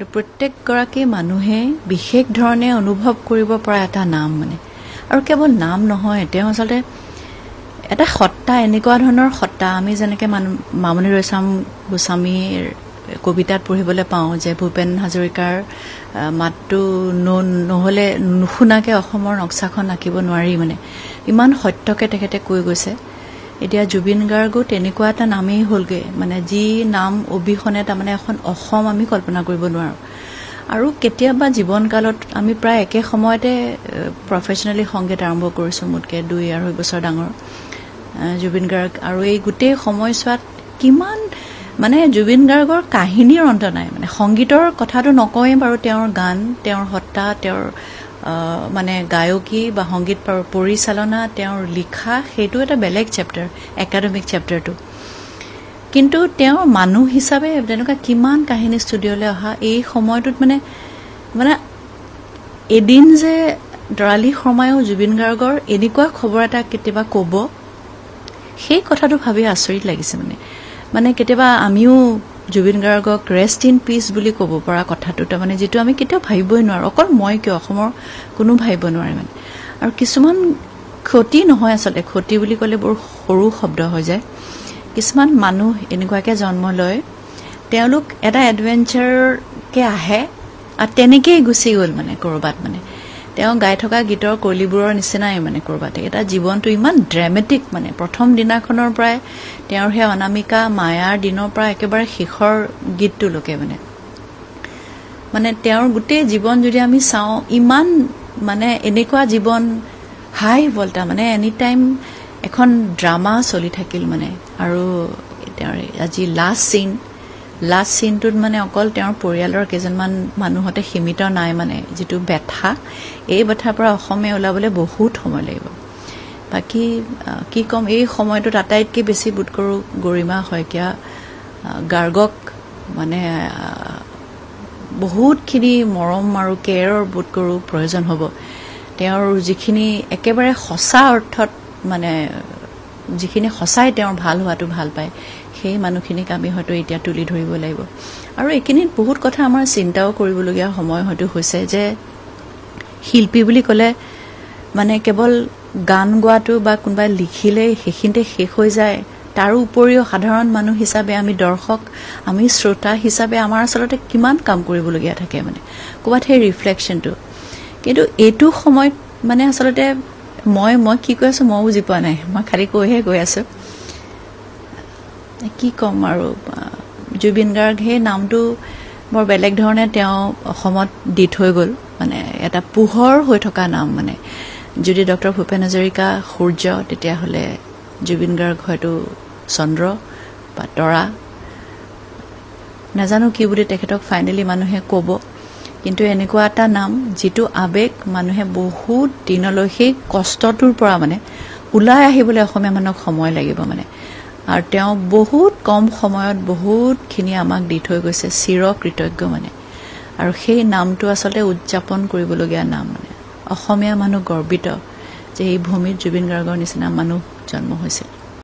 মানে প্ৰত্যেকগৰাকী মানুহে বিশেষ ধৰণে অনুভৱ কৰিব পৰা এটা নাম মানে আৰু কেৱল নাম নহয় তেওঁ আচলতে এটা সত্তা এনেকুৱা ধৰণৰ সত্তা আমি যেনেকৈ মামণি ৰয়ছম গোস্বামীৰ কবিতাত পঢ়িবলৈ পাওঁ যে ভূপেন হাজৰিকাৰ মাতটো নহ'লে নুশুনাকে অসমৰ নক্সাখন আঁকিব নোৱাৰি মানে ইমান সত্যকে তেখেতে কৈ গৈছে এতিয়া জুবিন গাৰ্গো তেনেকুৱা এটা নামেই হ'লগে মানে যি নাম অবিহনে তাৰমানে এখন অসম আমি কল্পনা কৰিব নোৱাৰো আৰু কেতিয়াবা জীৱনকালত আমি প্ৰায় একে সময়তে প্ৰফেচনেলি সংগীত আৰম্ভ কৰিছোঁ মোতকৈ 2-2.5 বছৰ ডাঙৰ জুবিন গাৰ্গ আৰু এই গোটেই সময়ছোৱাত কিমান মানে জুবিন গাৰ্গৰ কাহিনীৰ অন্ত নাই মানে সংগীতৰ কথাটো নকওঁৱেই বাৰু তেওঁৰ গান তেওঁৰ সত্তা তেওঁৰ মানে গায়কী বা সংগীত পৰিচালনা তেওঁৰ লিখা সেইটো এটা বেলেগ চেপ্টাৰ একাডেমিক চেপ্টাৰটো কিন্তু তেওঁ মানুহ হিচাপে তেনেকুৱা কিমান কাহিনী ষ্টুডিঅ'লৈ অহা এই সময়টোত মানে মানে এদিন যে দৰালি শৰ্মায়ো জুবিন গাৰ্গৰ এনেকুৱা খবৰ এটা কেতিয়াবা ক'ব সেই কথাটো ভাবি আচৰিত লাগিছে মানে কেতিয়াবা আমিও জুবিন গাৰ্গক ৰেষ্ট ইন পিচ বুলি ক'ব পৰা কথাটো তাৰমানে যিটো আমি কেতিয়াও ভাবিবই নোৱাৰো অকল মই কিয় অসমৰ কোনো ভাবিব নোৱাৰে মানে আৰু কিছুমান ক্ষতি নহয় আচলতে ক্ষতি বুলি ক'লে বৰ সৰু শব্দ হৈ যায় কিছুমান মানুহ এনেকুৱাকৈ জন্ম লয় তেওঁলোক এটা এডভেঞ্চাৰকে আহে আৰু তেনেকেই গুচি গ'ল মানে ক'ৰবাত মানে তেওঁ গাই থকা গীতৰ কলিবোৰৰ নিচিনাই মানে ক'ৰবাত এটা জীৱনটো ইমান ড্ৰামেটিক মানে প্ৰথম দিনাখনৰ পৰাই তেওঁৰ সেই অনামিকা মায়াৰ দিনৰ পৰা একেবাৰে শেষৰ গীতটোলৈকে মানে তেওঁৰ গোটেই জীৱন যদি আমি চাওঁ ইমান মানে এনেকুৱা জীৱন হাই ভল্টা মানে এনি টাইম এখন ড্ৰামা চলি থাকিল মানে আৰু তেওঁৰ আজি লাষ্ট চিনটোত মানে অকল তেওঁৰ পৰিয়ালৰ কেইজনমান মানুহতে সীমিত নাই মানে যিটো ব্যথা এই ব্যথাৰ পৰা অসমে ওলাবলৈ বহুত সময় লাগিব বাকী কি কম এই সময়টোত আটাইতকৈ বেছি বোধ কৰোঁ গৰিমা শইকীয়া গাৰ্গক মানে বহুতখিনি মৰম আৰু কেয়াৰৰ বোধ কৰোঁ প্ৰয়োজন হ'ব তেওঁৰ যিখিনি একেবাৰে সঁচা অৰ্থত মানে যিখিনি সঁচাই তেওঁৰ ভাল হোৱাটো ভাল পায় সেই মানুহখিনিক আমি হয়তো এতিয়া তুলি ধৰিব লাগিব আৰু এইখিনিত বহুত কথা আমাৰ চিন্তাও কৰিবলগীয়া সময় হয়তো হৈছে যে শিল্পী বুলি ক'লে মানে কেৱল গান গোৱাটো বা কোনোবাই লিখিলে সেইখিনিতে শেষ হৈ যায় তাৰ উপৰিও সাধাৰণ মানুহ হিচাপে আমি দৰ্শক আমি শ্ৰোতা হিচাপে আমাৰ আচলতে কিমান কাম কৰিবলগীয়া থাকে মানে ক'ৰবাত সেই ৰিফ্লেকশ্যনটো কিন্তু এইটো সময়ত মানে আচলতে মই কি কৈ আছোঁ মই বুজি পোৱা নাই মই খালি কৈহে গৈ আছোঁ কি ক'ম আৰু জুবিন গাৰ্গ সেই নামটো বৰ বেলেগ ধৰণে তেওঁ অসমত দি থৈ গ'ল মানে এটা পোহৰ হৈ থকা নাম মানে যদি ডক্টৰ ভূপেন হাজৰিকা সূৰ্য তেতিয়াহ'লে জুবিন গাৰ্গ হয়তো চন্দ্ৰ বা তৰা নাজানো কি বুলি তেখেতক ফাইনেলি মানুহে ক'ব কিন্তু এনেকুৱা এটা নাম যিটো আৱেগ মানুহে বহুত দিনলৈ সেই কষ্টটোৰ পৰা মানে ওলাই আহিবলৈ অসমীয়া মানুহক সময় লাগিব মানে আৰু তেওঁ বহুত কম সময়ত বহুতখিনি আমাক দি থৈ গৈছে চিৰ কৃতজ্ঞ মানে আৰু সেই নামটো আচলতে উদযাপন কৰিবলগীয়া নাম মানে অসমীয়া মানুহ গৰ্বিত যে এই ভূমিত জুবিন গাৰ্গৰ নিচিনা মানুহ জন্ম হৈছিল